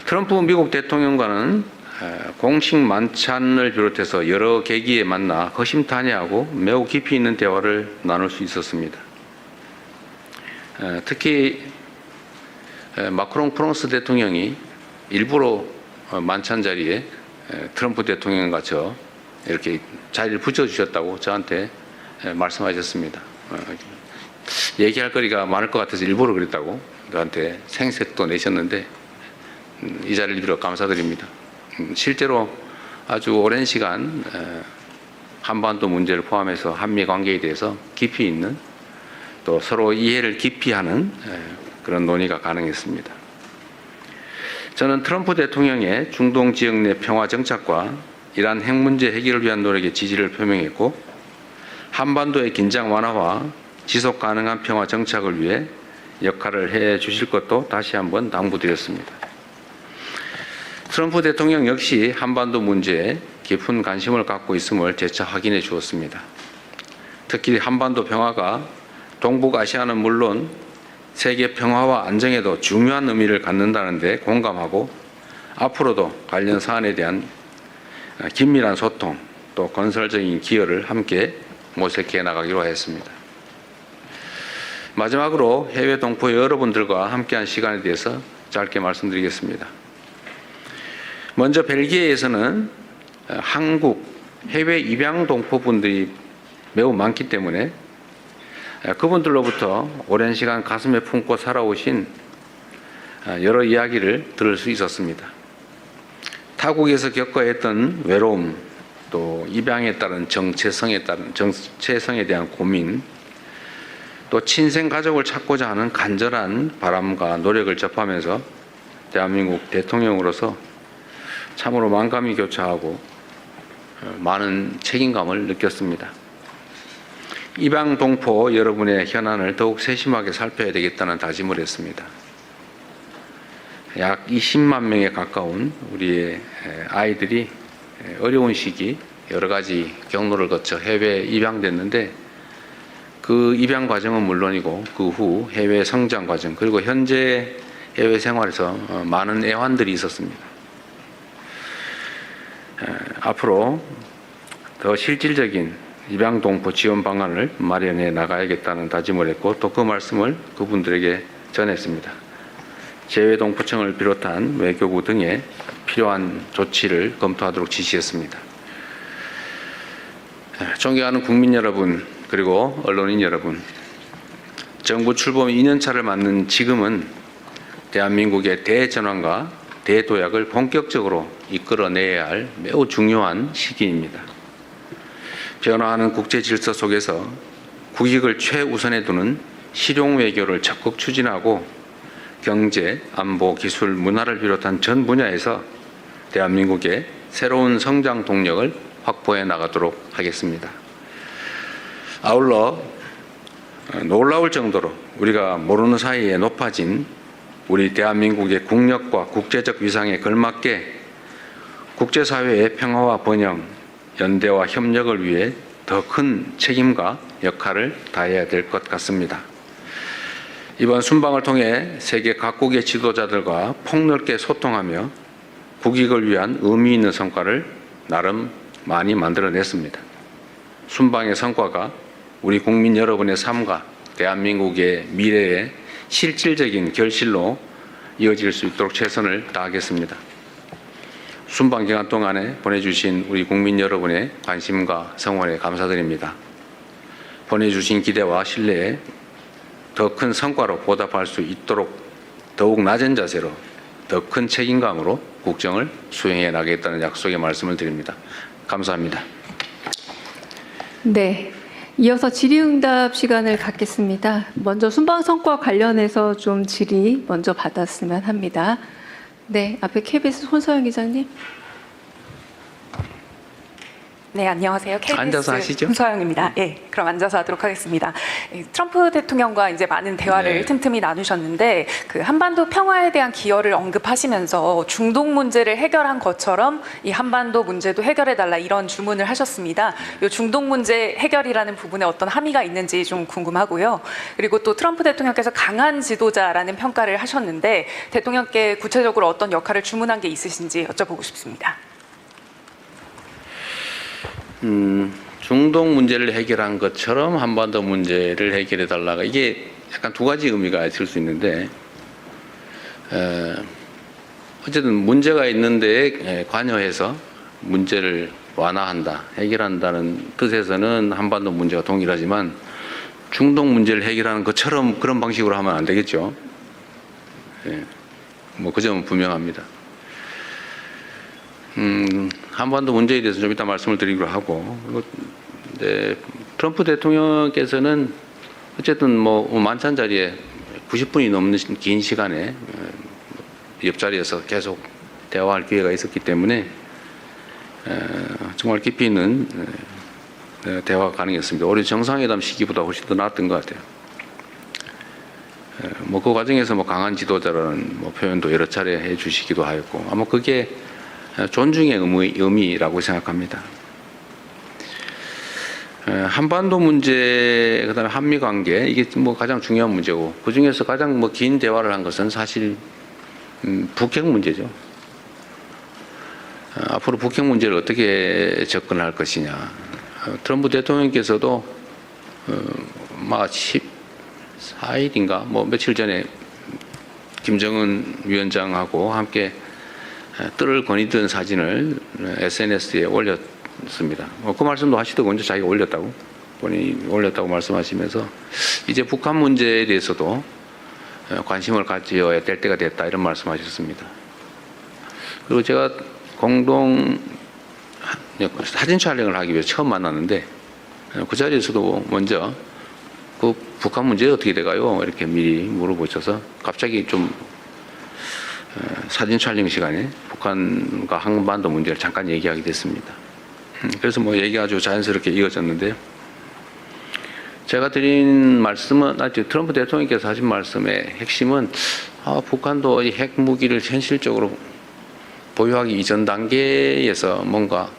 트럼프 미국 대통령과는 공식 만찬을 비롯해서 여러 계기에 만나 허심탄회하고 매우 깊이 있는 대화를 나눌 수 있었습니다. 특히 마크롱 프랑스 대통령이 일부러 만찬 자리에 트럼프 대통령과 저 이렇게 자리를 붙여주셨다고 저한테 말씀하셨습니다. 얘기할 거리가 많을 것 같아서 일부러 그랬다고 저한테 생색도 내셨는데 이 자리를 빌어 감사드립니다. 실제로 아주 오랜 시간 한반도 문제를 포함해서 한미 관계에 대해서 깊이 있는 또 서로 이해를 깊이 하는 그런 논의가 가능했습니다. 저는 트럼프 대통령의 중동 지역 내 평화 정착과 이란 핵 문제 해결을 위한 노력에 지지를 표명했고 한반도의 긴장 완화와 지속 가능한 평화 정착을 위해 역할을 해 주실 것도 다시 한번 당부드렸습니다. 트럼프 대통령 역시 한반도 문제에 깊은 관심을 갖고 있음을 재차 확인해 주었습니다. 특히 한반도 평화가 동북아시아는 물론 세계 평화와 안정에도 중요한 의미를 갖는다는 데 공감하고 앞으로도 관련 사안에 대한 긴밀한 소통 또 건설적인 기여를 함께 모색해 나가기로 했습니다. 마지막으로 해외 동포 여러분들과 함께한 시간에 대해서 짧게 말씀드리겠습니다. 먼저 벨기에에서는 한국 해외 입양 동포분들이 매우 많기 때문에 그분들로부터 오랜 시간 가슴에 품고 살아오신 여러 이야기를 들을 수 있었습니다. 타국에서 겪어야 했던 외로움, 또 입양에 따른 정체성에 대한 고민, 또 친생 가족을 찾고자 하는 간절한 바람과 노력을 접하면서 대한민국 대통령으로서 참으로 만감이 교차하고 많은 책임감을 느꼈습니다. 입양 동포 여러분의 현안을 더욱 세심하게 살펴야 되겠다는 다짐을 했습니다. 약 20만 명에 가까운 우리의 아이들이 어려운 시기 여러 가지 경로를 거쳐 해외에 입양됐는데 그 입양 과정은 물론이고 그 후 해외 성장 과정 그리고 현재 해외 생활에서 많은 애환들이 있었습니다. 앞으로 더 실질적인 입양 동포 지원 방안을 마련해 나가야겠다는 다짐을 했고 또 그 말씀을 그분들에게 전했습니다. 재외동포청을 비롯한 외교부 등에 필요한 조치를 검토하도록 지시했습니다. 존경하는 국민 여러분 그리고 언론인 여러분, 정부 출범 2년차를 맞는 지금은 대한민국의 대전환과 대도약을 본격적으로 이끌어내야 할 매우 중요한 시기입니다. 변화하는 국제 질서 속에서 국익을 최우선에 두는 실용 외교를 적극 추진하고 경제, 안보, 기술, 문화를 비롯한 전 분야에서 대한민국의 새로운 성장 동력을 확보해 나가도록 하겠습니다. 아울러 놀라울 정도로 우리가 모르는 사이에 높아진 우리 대한민국의 국력과 국제적 위상에 걸맞게 국제사회의 평화와 번영, 연대와 협력을 위해 더 큰 책임과 역할을 다해야 될 것 같습니다. 이번 순방을 통해 세계 각국의 지도자들과 폭넓게 소통하며 국익을 위한 의미 있는 성과를 나름 많이 만들어냈습니다. 순방의 성과가 우리 국민 여러분의 삶과 대한민국의 미래의 실질적인 결실로 이어질 수 있도록 최선을 다하겠습니다. 순방 기간 동안에 보내주신 우리 국민 여러분의 관심과 성원에 감사드립니다. 보내주신 기대와 신뢰에 더 큰 성과로 보답할 수 있도록 더욱 낮은 자세로 더 큰 책임감으로 국정을 수행해 나가겠다는 약속의 말씀을 드립니다. 감사합니다. 네, 이어서 질의응답 시간을 갖겠습니다. 먼저 순방 성과 관련해서 좀 질의 먼저 받았으면 합니다. 네, 앞에 KBS 손서영 기자님. 네, 안녕하세요. KBS 앉아서 하시죠. 김서영입니다. 예, 그럼 앉아서 하도록 하겠습니다. 트럼프 대통령과 이제 많은 대화를 네. 틈틈이 나누셨는데 그 한반도 평화에 대한 기여를 언급하시면서 중동 문제를 해결한 것처럼 이 한반도 문제도 해결해달라 이런 주문을 하셨습니다. 이 중동 문제 해결이라는 부분에 어떤 함의가 있는지 좀 궁금하고요. 그리고 또 트럼프 대통령께서 강한 지도자라는 평가를 하셨는데 대통령께 구체적으로 어떤 역할을 주문한 게 있으신지 여쭤보고 싶습니다. 중동 문제를 해결한 것처럼 한반도 문제를 해결해 달라가 이게 약간 두 가지 의미가 있을 수 있는데 어쨌든 문제가 있는데 관여해서 문제를 완화한다, 해결한다는 뜻에서는 한반도 문제가 동일하지만 중동 문제를 해결하는 것처럼 그런 방식으로 하면 안 되겠죠. 예, 뭐 그 점은 분명합니다. 한반도 문제에 대해서 좀 이따 말씀을 드리기로 하고, 네, 트럼프 대통령께서는 어쨌든 뭐 만찬 자리에 90분이 넘는 긴 시간에 옆자리에서 계속 대화할 기회가 있었기 때문에 정말 깊이 있는 대화가 가능했습니다. 오히려 정상회담 시기보다 훨씬 더 나았던 것 같아요. 뭐 그 과정에서 뭐 강한 지도자라는 뭐 표현도 여러 차례 해주시기도 하였고, 아마 그게 존중의 의미라고 생각합니다. 한반도 문제, 그다음에 한미 관계, 이게 뭐 가장 중요한 문제고, 그 중에서 가장 뭐 긴 대화를 한 것은 사실 북핵 문제죠. 앞으로 북핵 문제를 어떻게 접근할 것이냐. 트럼프 대통령께서도 막 14일인가 뭐 며칠 전에 김정은 위원장하고 함께 뜰을 거니던 사진을 SNS에 올렸습니다. 그 말씀도 하시더군요. 자기가 올렸다고. 본인이 올렸다고 말씀하시면서 이제 북한 문제에 대해서도 관심을 가져야 될 때가 됐다 이런 말씀하셨습니다. 그리고 제가 공동 사진 촬영을 하기 위해서 처음 만났는데 그 자리에서도 먼저 그 북한 문제 어떻게 돼가요? 이렇게 미리 물어보셔서 갑자기 좀 사진 촬영 시간에 북한과 한반도 문제를 잠깐 얘기하게 됐습니다. 그래서 뭐 얘기가 아주 자연스럽게 이어졌는데요. 제가 드린 말씀은 트럼프 대통령께서 하신 말씀의 핵심은 북한도 이 핵무기를 현실적으로 보유하기 이전 단계에서 뭔가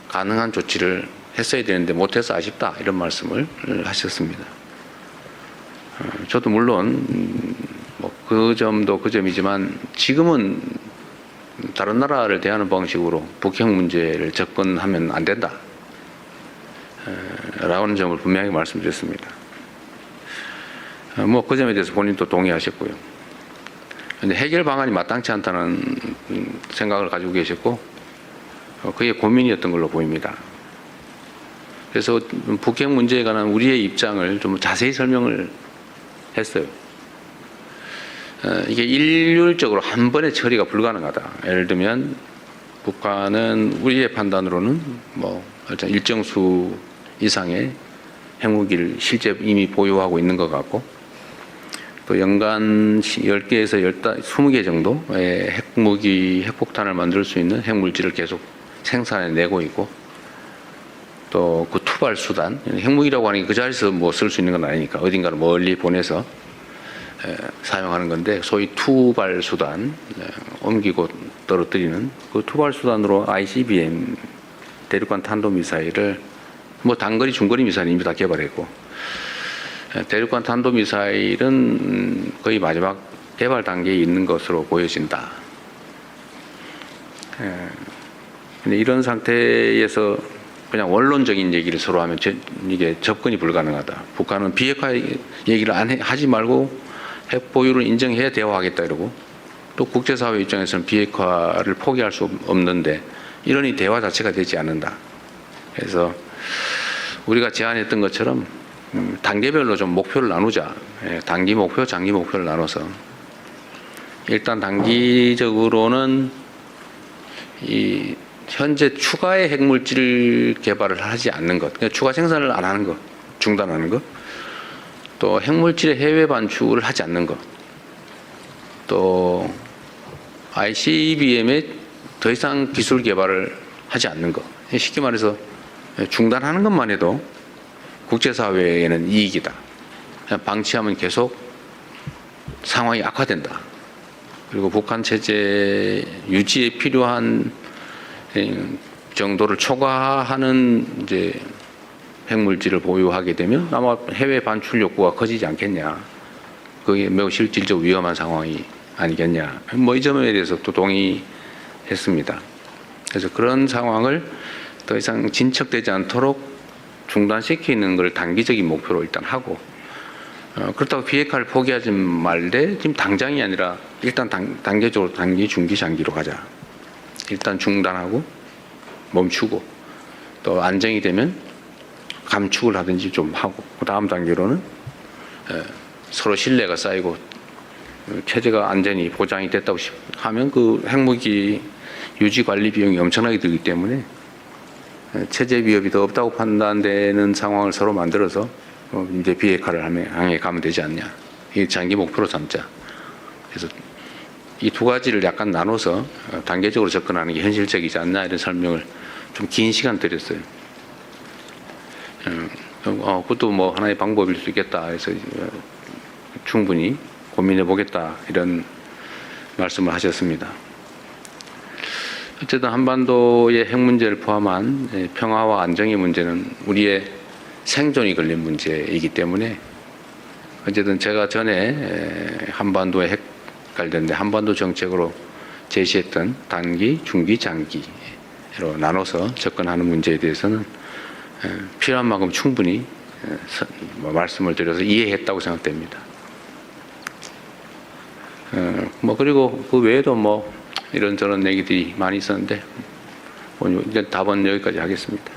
가능한 조치를 했어야 되는데 못해서 아쉽다 이런 말씀을 하셨습니다. 저도 물론 뭐 그 점도 그 점이지만 지금은 다른 나라를 대하는 방식으로 북핵 문제를 접근하면 안 된다 라는 점을 분명히 말씀드렸습니다. 뭐 그 점에 대해서 본인도 동의하셨고요. 근데 해결 방안이 마땅치 않다는 생각을 가지고 계셨고 그게 고민이었던 걸로 보입니다. 그래서 북핵 문제에 관한 우리의 입장을 좀 자세히 설명을 했어요. 이게 일률적으로 한 번에 처리가 불가능하다. 예를 들면 북한은 우리의 판단으로는 뭐 일정 수 이상의 핵무기를 실제 이미 보유하고 있는 것 같고 또 연간 10개에서 20개 정도의 핵무기, 핵폭탄을 만들 수 있는 핵물질을 계속 생산해내고 있고 또 그 투발 수단, 핵무기라고 하는 게 그 자리에서 뭐 쓸 수 있는 건 아니니까 어딘가를 멀리 보내서 사용하는 건데 소위 투발 수단, 옮기고 떨어뜨리는 그 투발 수단으로 ICBM 대륙간 탄도미사일을 뭐 단거리, 중거리 미사일 이미 다 개발했고 대륙간 탄도미사일은 거의 마지막 개발 단계에 있는 것으로 보여진다. 근데 이런 상태에서 그냥 원론적인 얘기를 서로 하면 이게 접근이 불가능하다. 북한은 비핵화 얘기를 하지 말고 핵 보유를 인정해야 대화하겠다 이러고 또 국제사회 입장에서는 비핵화를 포기할 수 없는데 이러니 대화 자체가 되지 않는다. 그래서 우리가 제안했던 것처럼 단계별로 좀 목표를 나누자. 단기 목표, 장기 목표를 나눠서 일단 단기적으로는 이 현재 추가의 핵물질 개발을 하지 않는 것, 그러니까 추가 생산을 안 하는 것, 중단하는 것, 또 핵물질의 해외 반출을 하지 않는 것, 또 ICBM에 더 이상 기술 개발을 하지 않는 것. 쉽게 말해서 중단하는 것만 해도 국제사회에는 이익이다. 그냥 방치하면 계속 상황이 악화된다. 그리고 북한 체제 유지에 필요한 정도를 초과하는 이제 핵물질을 보유하게 되면 아마 해외 반출 욕구가 커지지 않겠냐. 그게 매우 실질적 위험한 상황이 아니겠냐. 뭐 이 점에 대해서 또 동의했습니다. 그래서 그런 상황을 더 이상 진척되지 않도록 중단시키는 걸 단기적인 목표로 일단 하고, 그렇다고 비핵화를 포기하지 말되 지금 당장이 아니라 일단 단계적으로 단기, 중기, 장기로 가자. 일단 중단하고 멈추고 또 안정이 되면 감축을 하든지 좀 하고, 그 다음 단계로는 서로 신뢰가 쌓이고 체제가 안전이 보장이 됐다고 하면 그 핵무기 유지 관리 비용이 엄청나게 들기 때문에 체제 위협이 더 없다고 판단되는 상황을 서로 만들어서 이제 비핵화를 향해 가면 되지 않냐. 이 장기 목표로 삼자. 그래서 이 두 가지를 약간 나눠서 단계적으로 접근하는 게 현실적이지 않나, 이런 설명을 좀 긴 시간 드렸어요. 그것도 뭐 하나의 방법일 수 있겠다 해서 충분히 고민해 보겠다, 이런 말씀을 하셨습니다. 어쨌든 한반도의 핵 문제를 포함한 평화와 안정의 문제는 우리의 생존이 걸린 문제이기 때문에, 어쨌든 제가 전에 한반도의 핵 관련된 한반도 정책으로 제시했던 단기, 중기, 장기로 나눠서 접근하는 문제에 대해서는 필요한 만큼 충분히 말씀을 드려서 이해했다고 생각됩니다. 뭐 그리고 그 외에도 뭐 이런저런 얘기들이 많이 있었는데 오늘 이제 답은 여기까지 하겠습니다.